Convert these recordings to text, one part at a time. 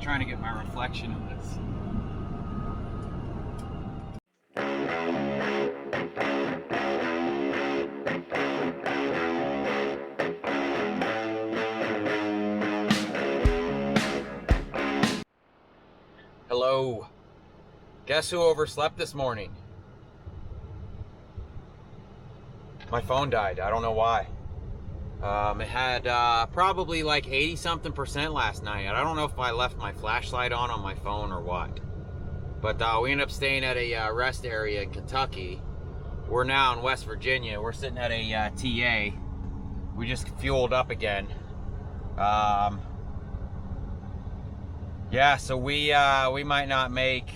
trying to get my reflection in this. Hello. Guess who overslept this morning? My phone died. I don't know why. It had probably like 80-something% last night. I don't know if I left my flashlight on my phone or what. But we ended up staying at a rest area in Kentucky. We're now in West Virginia. We're sitting at a TA. We just fueled up again. Yeah, so we might not make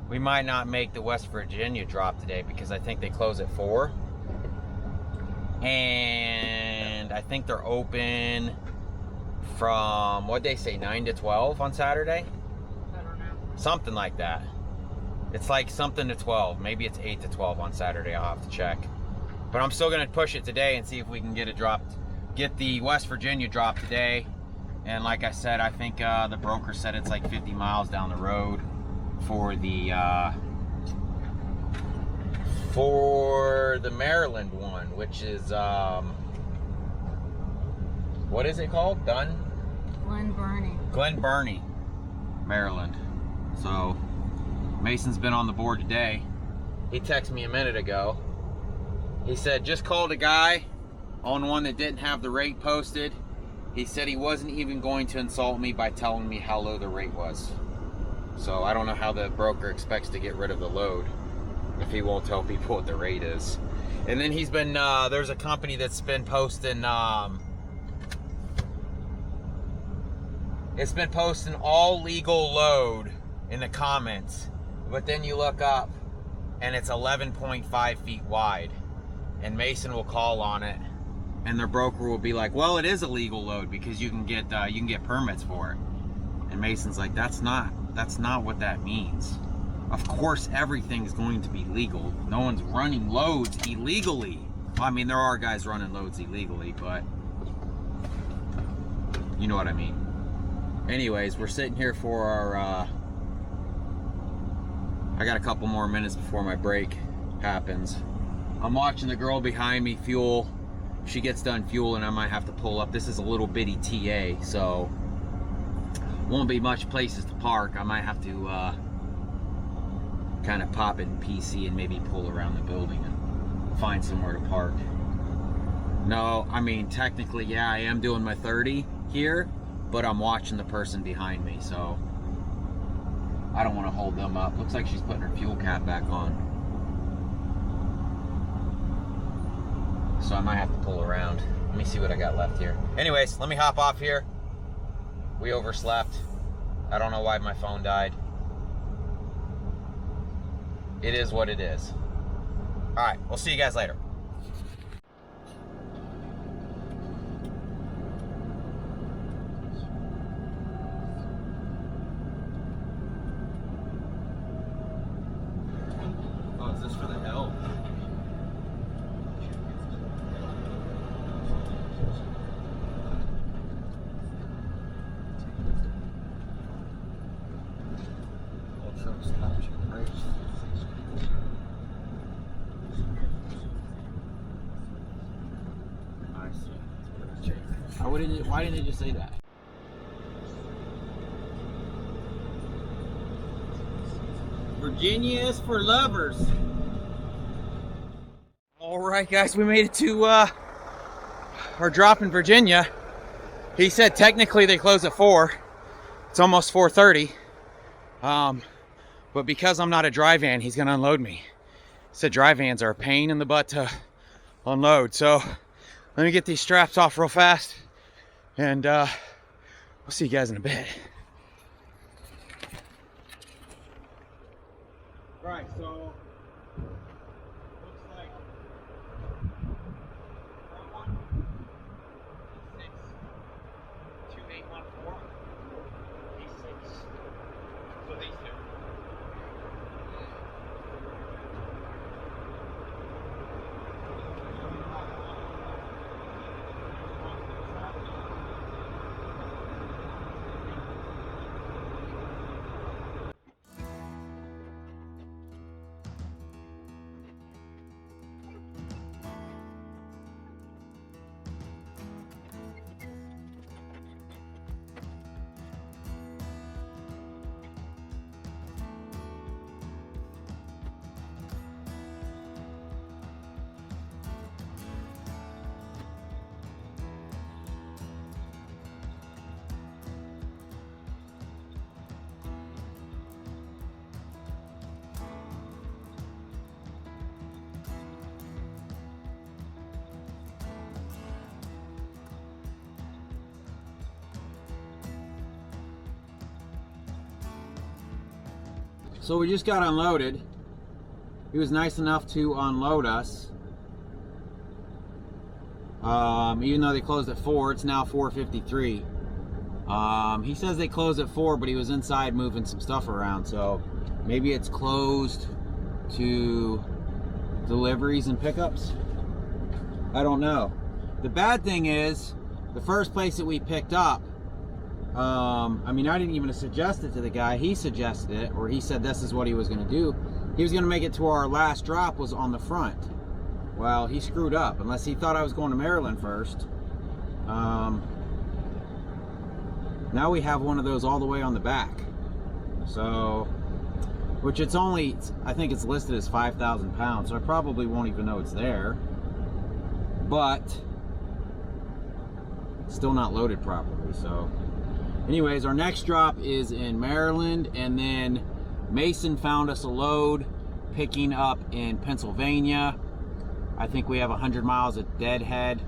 the West Virginia drop today because I think they close at 4. And I think they're open from, what'd they say, 9 to 12 on Saturday? I don't know. Something like that. It's like something to 12. Maybe it's 8 to 12 on Saturday. I'll have to check. But I'm still going to push it today and see if we can get it dropped. Get the West Virginia drop today. And like I said, I think the broker said it's like 50 miles down the road for the Maryland one, which is what is it called? Glen Burnie, Maryland. So Mason's been on the board today. He texted me a minute ago. He said just called a guy on one that didn't have the rate posted. He said he wasn't even going to insult me by telling me how low the rate was. So I don't know how the broker expects to get rid of the load if he won't tell people what the rate is. And then he's been, there's a company that's been posting, it's been posting all legal load in the comments, but then you look up and it's 11.5 feet wide, and Mason will call on it and their broker will be like, well, it is a legal load because you can get permits for it. And Mason's like, that's not what that means. Of course, everything's going to be legal. No one's running loads illegally. Well, I mean, there are guys running loads illegally, but you know what I mean. Anyways, we're sitting here for our, I got a couple more minutes before my break happens. I'm watching the girl behind me fuel. She gets done fueling, I might have to pull up. This is a little bitty TA, so won't be much places to park. I might have to kind of pop in PC and maybe pull around the building and find somewhere to park. No, I mean, technically, yeah, I am doing my 30 here, but I'm watching the person behind me, so I don't want to hold them up. Looks like she's putting her fuel cap back on. So I might have to pull around. Let me see what I got left here. Anyways, let me hop off here. We overslept. I don't know why my phone died. It is what it is. All right, we'll see you guys later. Oh, is this for the hill? Why didn't they just say that? Virginia is for lovers. All right, guys, we made it to our drop in Virginia. He said technically they close at 4. It's almost 4:30. But because I'm not a dry van, he's gonna unload me. He said dry vans are a pain in the butt to unload. So let me get these straps off real fast, and we'll see you guys in a bit. Right, so looks like front one, 62814, E6. So these two. So we just got unloaded. He was nice enough to unload us. Even though they closed at 4, it's now 4:53. He says they closed at 4, but he was inside moving some stuff around, so maybe it's closed to deliveries and pickups. I don't know. The bad thing is, the first place that we picked up, I mean, I didn't even suggest it to the guy. He suggested it, or he said this is what he was going to do. He was going to make it to our last drop was on the front. Well, he screwed up, unless he thought I was going to Maryland first. Now we have one of those all the way on the back. So, which it's only, I think it's listed as 5,000 pounds, so I probably won't even know it's there. But, it's still not loaded properly, so. Anyways, our next drop is in Maryland, and then Mason found us a load picking up in Pennsylvania. I think we have 100 miles at Deadhead.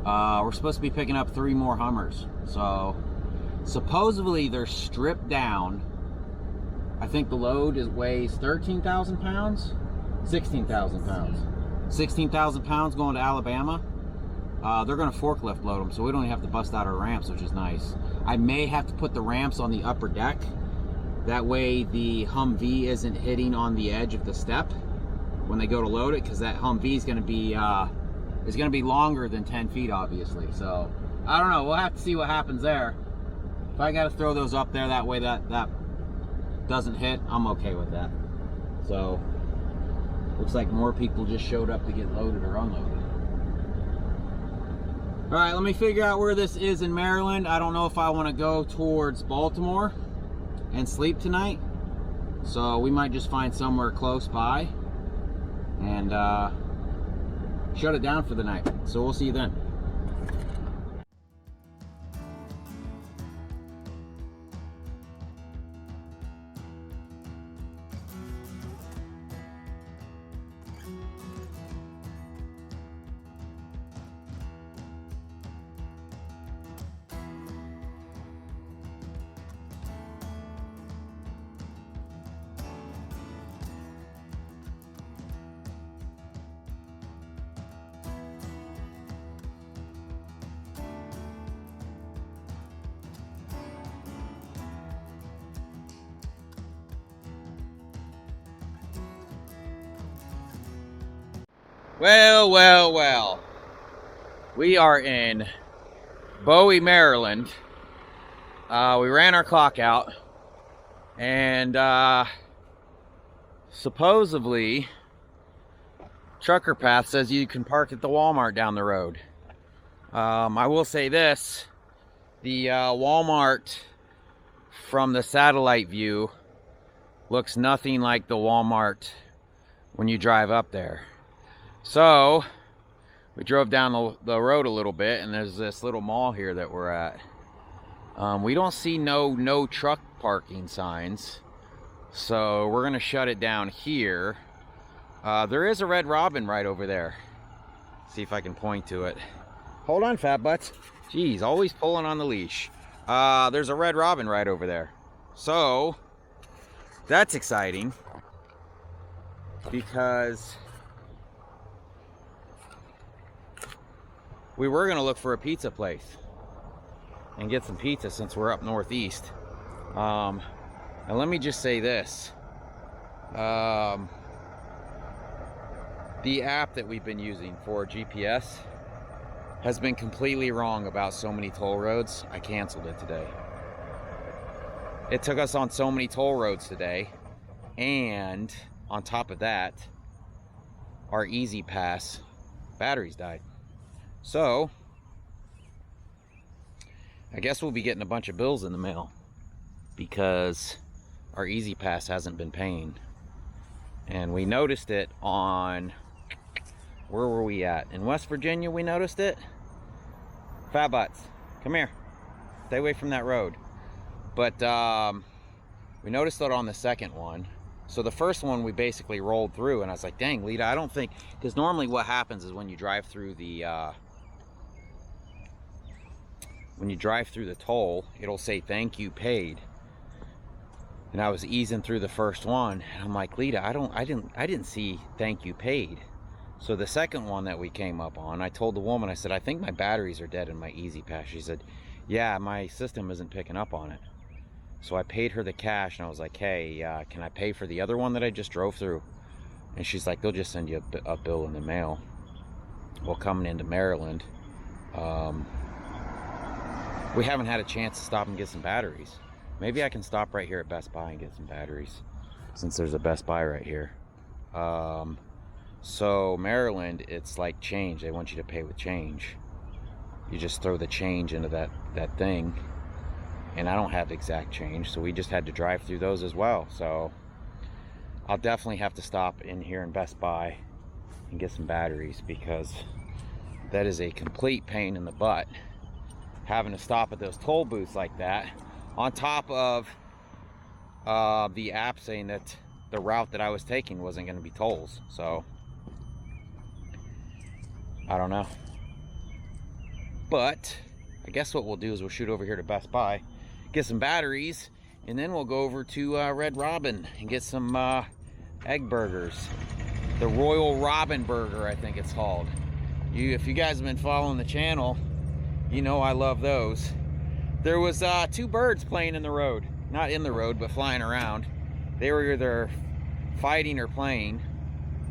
We're supposed to be picking up 3 more Hummers. So, supposedly they're stripped down. I think the load weighs 13,000 pounds? 16,000 pounds. 16,000 pounds going to Alabama. They're going to forklift load them, so we don't even have to bust out our ramps, which is nice. I may have to put the ramps on the upper deck. That way the Humvee isn't hitting on the edge of the step when they go to load it, because that Humvee is going to be longer than 10 feet, obviously. So I don't know, we'll have to see what happens there. If I got to throw those up there that way that doesn't hit, I'm okay with that. So looks like more people just showed up to get loaded or unloaded. All right, let me figure out where this is in Maryland. I don't know if I want to go towards Baltimore and sleep tonight, so we might just find somewhere close by and shut it down for the night. So we'll see you then. Well. We are in Bowie, Maryland. We ran our clock out, and supposedly Trucker Path says you can park at the Walmart down the road. I will say this, the Walmart from the satellite view looks nothing like the Walmart when you drive up there. So we drove down the road a little bit, and there's this little mall here that we're at. We don't see no truck parking signs, so we're gonna shut it down here. There is a Red Robin right over there. See if I can point to it. Hold on, fat butts. Jeez, always pulling on the leash. There's a Red Robin right over there, so that's exciting because we were gonna look for a pizza place and get some pizza since we're up northeast. And let me just say this. The app that we've been using for GPS has been completely wrong about so many toll roads. I canceled it today. It took us on so many toll roads today, and on top of that, our Easy Pass batteries died. So I guess we'll be getting a bunch of bills in the mail because our Easy Pass hasn't been paying. And we noticed it on, where were we at? In West Virginia we noticed it. Fat butts, come here. Stay away from that road. But we noticed it on the second one. So the first one we basically rolled through, and I was like, dang, Lita, I don't think, because normally what happens is when you drive through the toll, it'll say thank you paid. And I was easing through the first one, and I'm like, Lita, I didn't see thank you paid. So the second one that we came up on, I told the woman, I said, I think my batteries are dead in my Easy Pass. She said, yeah, my system isn't picking up on it. So I paid her the cash, and I was like, hey, can I pay for the other one that I just drove through? And she's like, they'll just send you a bill in the mail. Well, coming into Maryland, we haven't had a chance to stop and get some batteries. Maybe I can stop right here at Best Buy and get some batteries, since there's a Best Buy right here. So Maryland, it's like change. They want you to pay with change. You just throw the change into that thing, and I don't have exact change, so we just had to drive through those as well. So I'll definitely have to stop in here in Best Buy and get some batteries, because that is a complete pain in the butt, having to stop at those toll booths like that, on top of the app saying that the route that I was taking wasn't going to be tolls. So I don't know, but I guess what we'll do is we'll shoot over here to Best Buy, get some batteries, and then we'll go over to Red Robin and get some egg burgers. The Royal Robin Burger, I think it's called. If you guys have been following the channel, you know I love those. There was 2 birds playing in the road. Not in the road, but flying around. They were either fighting or playing,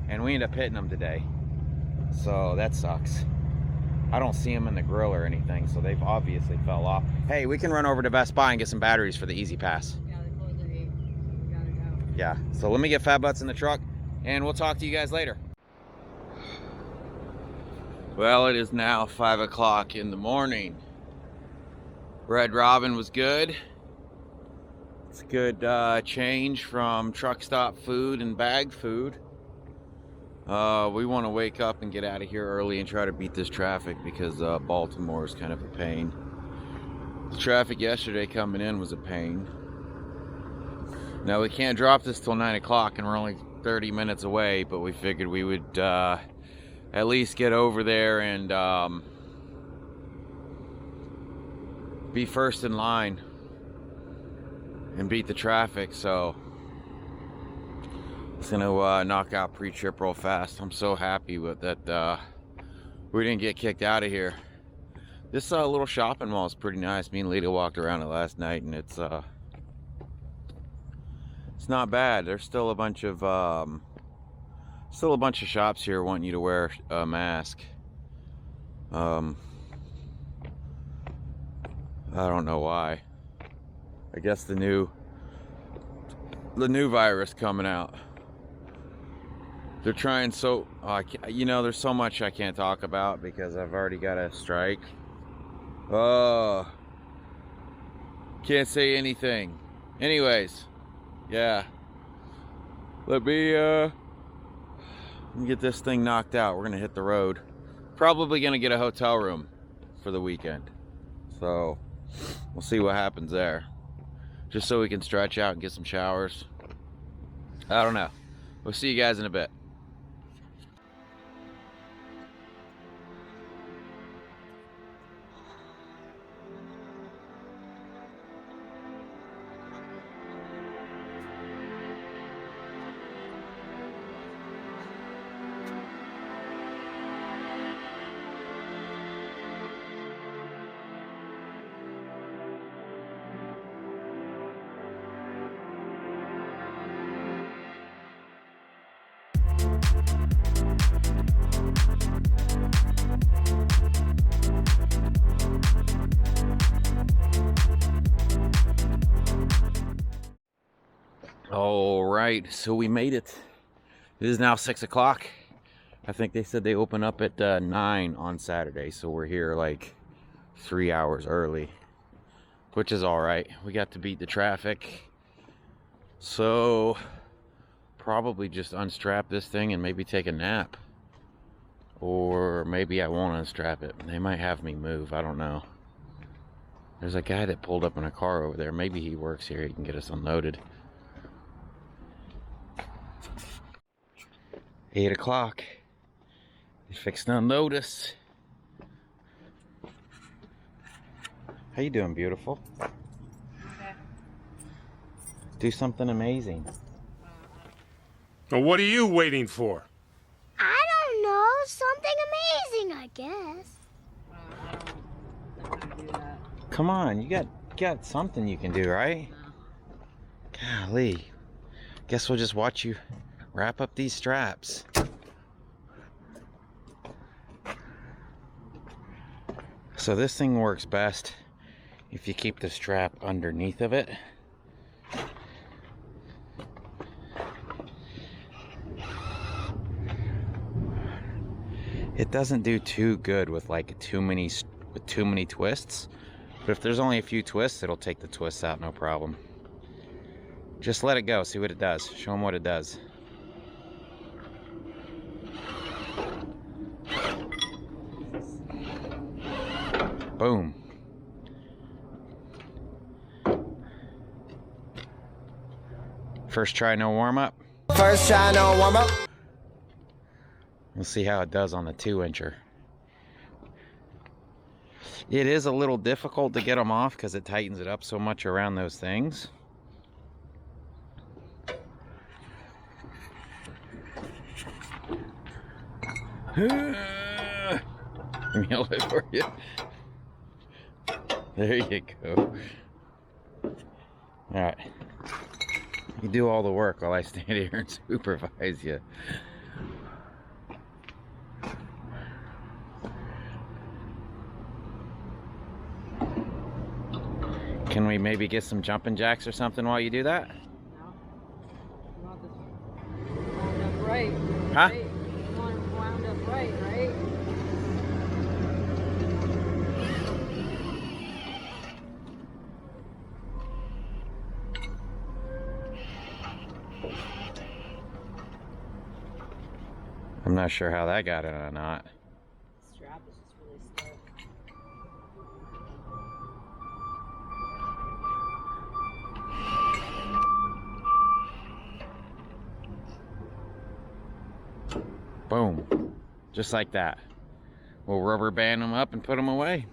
and we ended up hitting them today. So that sucks. I don't see them in the grill or anything, so they've obviously fell off. Hey, we can run over to Best Buy and get some batteries for the Easy Pass. Yeah, they close at 8, so we gotta go. Yeah, so let me get Fat Butts in the truck, and we'll talk to you guys later. Well, it is now 5 o'clock in the morning. Red Robin was good. It's a good change from truck stop food and bag food. We want to wake up and get out of here early and try to beat this traffic, because Baltimore is kind of a pain. The traffic yesterday coming in was a pain. Now we can't drop this till 9 o'clock, and we're only 30 minutes away, but we figured we would at least get over there and be first in line and beat the traffic. So it's gonna knock out pre-trip real fast. I'm so happy with that. We didn't get kicked out of here. This little shopping mall is pretty nice. Me and Lita walked around it last night, and it's not bad. There's still a bunch of shops here wanting you to wear a mask. I don't know why. I guess the new virus coming out. They're trying so, you know, there's so much I can't talk about because I've already got a strike. Can't say anything. Anyways, yeah. Let me get this thing knocked out. We're gonna hit the road. Probably gonna get a hotel room for the weekend. So we'll see what happens there. Just so we can stretch out and get some showers. I don't know. We'll see you guys in a bit. All right, so we made it. It is now 6 o'clock. I think they said they open up at 9 on Saturday, so we're here like 3 hours early, which is all right. We got to beat the traffic, so probably just unstrap this thing and maybe take a nap, or maybe I won't unstrap it. They might have me move. I don't know. There's a guy that pulled up in a car over there. Maybe he works here. He can get us unloaded. 8 o'clock. They fixed to unload us. How you doing, beautiful? Okay. Do something amazing. Well, what are you waiting for? I don't know. Something amazing, I guess. I don't know how to do that. Come on, you got something you can do, right? No. Golly. Guess we'll just watch you wrap up these straps. So this thing works best if you keep the strap underneath of it. It doesn't do too good with like too many twists, but if there's only a few twists, it'll take the twists out, no problem. Just let it go, see what it does. Show them what it does. Boom. First try, no warm up. First try, no warm up. We'll see how it does on the 2-incher. It is a little difficult to get them off because it tightens it up so much around those things. Let me hold it for you. There you go. Alright. You do all the work while I stand here and supervise you. Can we maybe get some jumping jacks or something while you do that? No. You want this one wound up right. Huh? Right? You want it wound up right, right? I'm not sure how that got in or not. The strap is just really stiff. Boom. Just like that. We'll rubber band them up and put them away.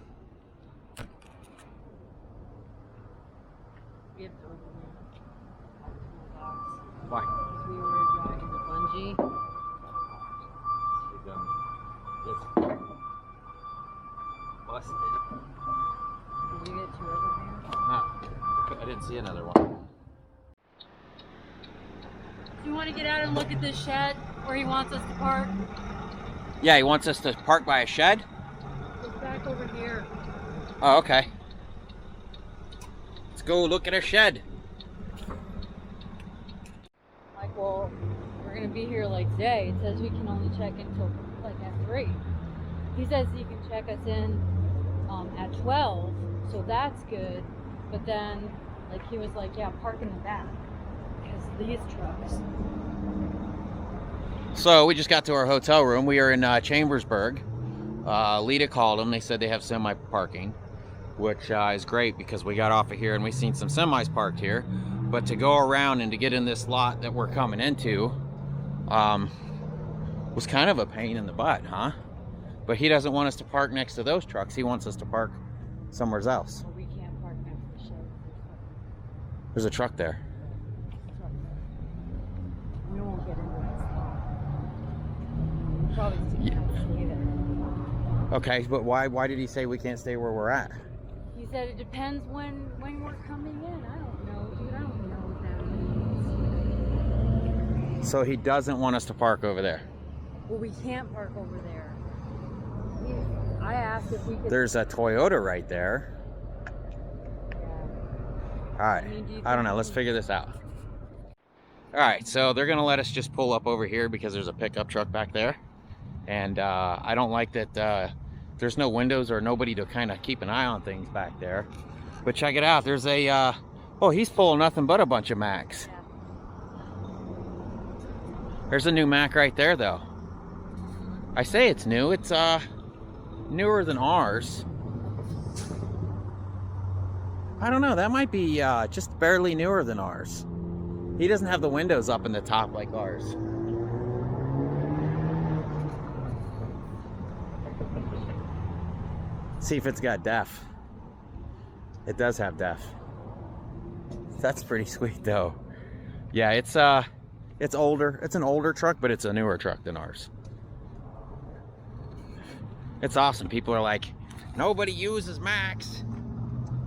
We have to open the box. Why? Because we were dragging the bungee. Busted. Did you get two rubber bands? No, I didn't see another one. Do you want to get out and look at this shed where he wants us to park? Yeah, he wants us to park by a shed? Look back over here. Oh, okay. Let's go look at a shed. Like, well, we're going to be here like today. It says we can only check in till like at 3. He says he can check us in at 12, so that's good. But then, like, he was like, yeah, park in the back because these trucks. So we just got to our hotel room. We are in Chambersburg. Lita called them. They said they have semi parking, which is great because we got off of here and we seen some semis parked here. But to go around and to get in this lot that we're coming into was kind of a pain in the butt, huh? But he doesn't want us to park next to those trucks. He wants us to park somewhere else. Well, we can't park next to the shed. There's a truck there. We won't get into this spot. We'll probably can't stay there. Okay, but why did he say we can't stay where we're at? He said it depends when we're coming in. I don't know, dude. I don't know what that means. So he doesn't want us to park over there. Well, we can't park over there. I asked if we could. There's a Toyota right there. Yeah. All right, I mean, do you I don't know. think- Let's figure this out. All right, so they're gonna let us just pull up over here because there's a pickup truck back there, and I don't like that there's no windows or nobody to kind of keep an eye on things back there. But check it out. There's a oh, he's full of nothing but a bunch of Macs. Yeah. There's a new Mac right there, though. I say it's new. It's newer than ours. I don't know. That might be just barely newer than ours. He doesn't have the windows up in the top like ours. See if it's got def. It does have def. That's pretty sweet though. Yeah, it's older. It's an older truck, but it's a newer truck than ours. It's awesome. People are like, nobody uses Macs.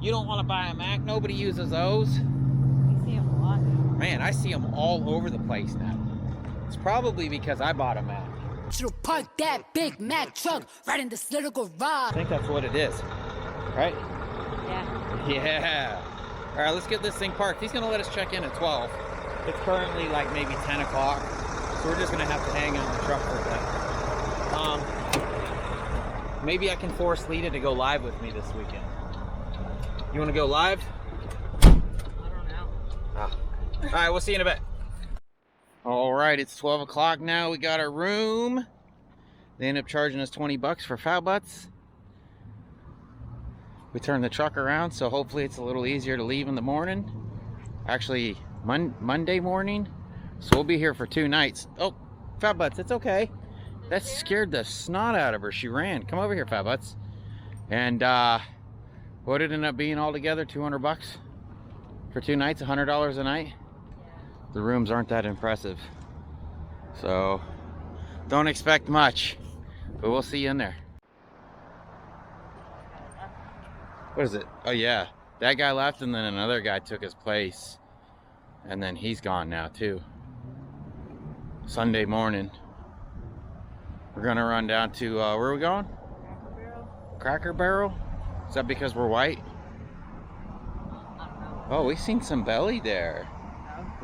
You don't want to buy a Mac. Nobody uses those. I see them a lot now. Man, I see them all over the place now. It's probably because I bought a Mac. Should've parked that Big Mac truck right in this little garage. I think that's what it is, right? Yeah. Yeah. All right, let's get this thing parked. He's gonna let us check in at 12. It's currently like maybe 10 o'clock, so we're just gonna have to hang on the truck for a bit. Maybe I can force Lita to go live with me this weekend. You wanna go live? I don't know. All right, we'll see you in a bit. All right, it's 12 o'clock now. We got our room. They end up charging us 20 bucks for foul butts. We turned the truck around, so hopefully it's a little easier to leave in the morning. Actually, Monday morning. So we'll be here for 2 nights. Oh, foul butts, it's okay. That scared the snot out of her. She ran. Come over here, foul butts. And what did it end up being altogether? 200 bucks for 2 nights, $100 a night. The rooms aren't that impressive, so don't expect much, but we'll see you in there. What is it? Oh yeah, that guy left and then another guy took his place, and then he's gone now too. Sunday morning, we're gonna run down to where are we going? Cracker Barrel? Cracker Barrel? Is that because we're white? I don't know. Oh, we've seen some belly there.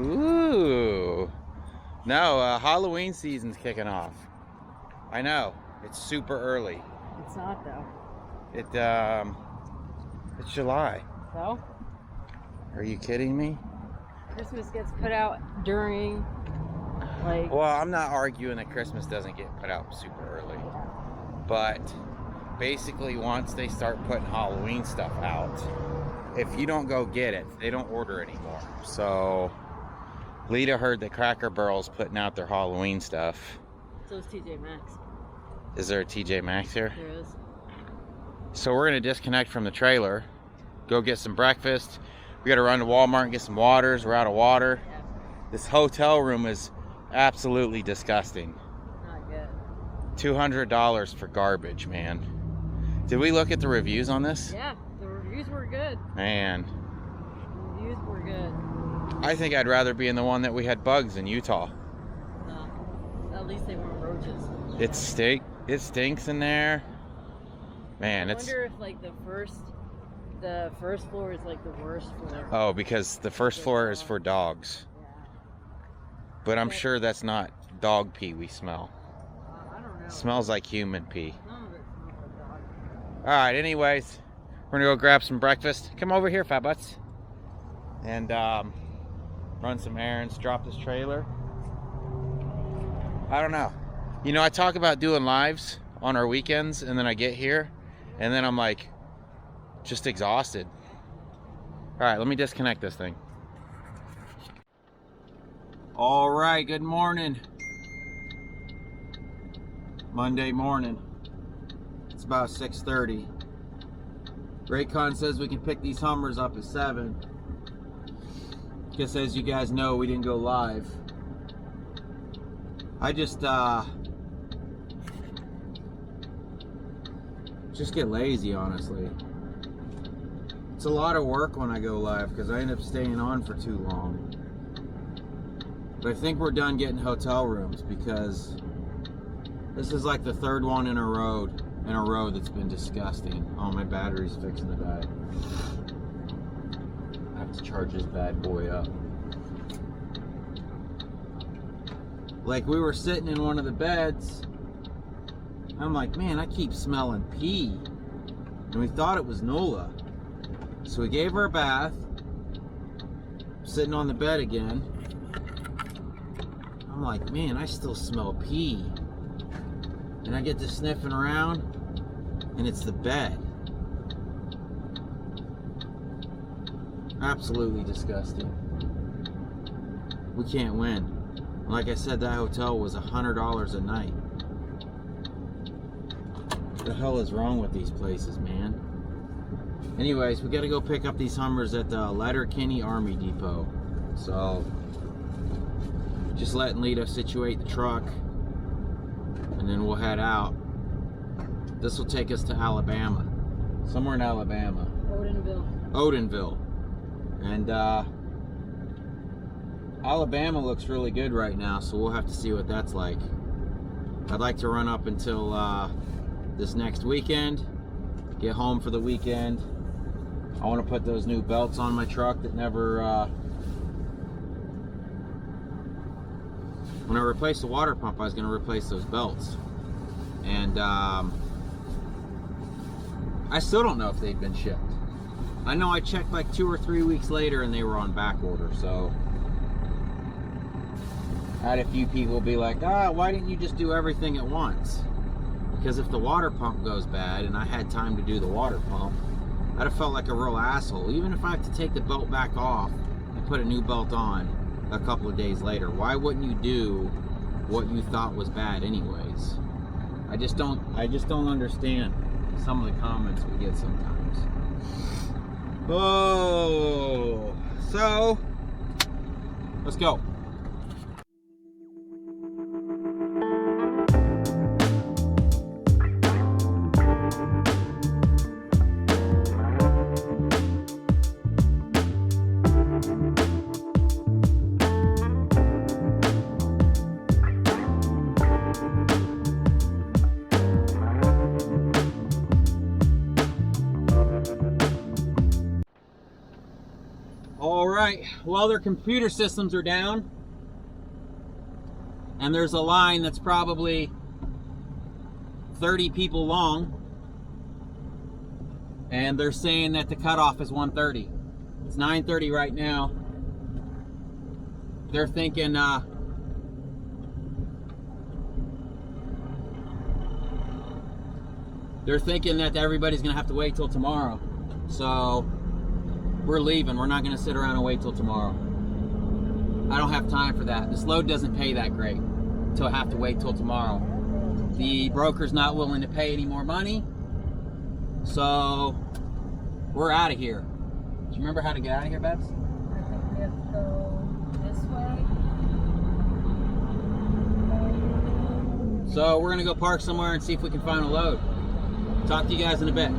Ooh. No, Halloween season's kicking off. I know. It's super early. It's not though. It's July. So? Are you kidding me? Christmas gets put out during, like... Well, I'm not arguing that Christmas doesn't get put out super early. But basically once they start putting Halloween stuff out, if you don't go get it, they don't order anymore. So Lita heard that Cracker Barrel's putting out their Halloween stuff. So is TJ Maxx. Is there a TJ Maxx here? There is. So we're gonna disconnect from the trailer, go get some breakfast. We gotta run to Walmart and get some waters. We're out of water. Yeah. This hotel room is absolutely disgusting. Not good. $200 for garbage, man. Did we look at the reviews on this? Yeah, the reviews were good. Man, The reviews were good. I think I'd rather be in the one that we had bugs in Utah. No, at least they weren't roaches. It stinks in there. Man, I wonder if like the first floor is like the worst floor. Oh, because the first floor is for dogs. Yeah. But I'm sure that's not dog pee we smell. I don't know. It smells like human pee. None of it smells like dog. Alright, anyways, we're gonna go grab some breakfast. Come over here, fat butts. And run some errands, drop this trailer. I don't know. You know, I talk about doing lives on our weekends, and then I get here, and then I'm like, just exhausted. Alright, let me disconnect this thing. Alright, good morning. Monday morning. It's about 6:30. Raycon says we can pick these Hummers up at 7. Guess as you guys know, we didn't go live. I just get lazy, honestly. It's a lot of work when I go live because I end up staying on for too long. But I think we're done getting hotel rooms because this is like the 3rd one in a row that's been disgusting. Oh, my battery's fixing to die. I have to charge this bad boy up. Like, we were sitting in one of the beds. I'm like, man, I keep smelling pee. And we thought it was Nola. So we gave her a bath. Sitting on the bed again. I'm like, man, I still smell pee. And I get to sniffing around, and it's the bed. Absolutely disgusting. We can't win. Like I said, that hotel was $100 a night. What the hell is wrong with these places, man? Anyways, we gotta go pick up these Hummers at the Letterkenny Army Depot. So, just letting Lita situate the truck, and then we'll head out. This will take us to Alabama. Somewhere in Alabama. Odenville. And Alabama looks really good right now, so we'll have to see what that's like. I'd like to run up until this next weekend, get home for the weekend. I want to put those new belts on my truck that never, when I replaced the water pump, I was going to replace those belts. And I still don't know if they've been shipped. I know I checked like 2 or 3 weeks later and they were on back order, so I had a few people be like, why didn't you just do everything at once? Because if the water pump goes bad and I had time to do the water pump, I'd have felt like a real asshole. Even if I have to take the belt back off and put a new belt on a couple of days later, why wouldn't you do what you thought was bad anyways? I just don't understand some of the comments we get sometimes. Oh, so let's go. Alright, well, their computer systems are down, and there's a line that's probably 30 people long, and they're saying that the cutoff is 1:30. It's 9:30 right now. They're thinking that everybody's gonna have to wait till tomorrow. So we're leaving. We're not going to sit around and wait till tomorrow. I don't have time for that. This load doesn't pay that great to have to wait till tomorrow. The broker's not willing to pay any more money. So we're out of here. Do you remember how to get out of here, Babs? I think we have to go this way. So we're going to go park somewhere and see if we can find a load. Talk to you guys in a bit.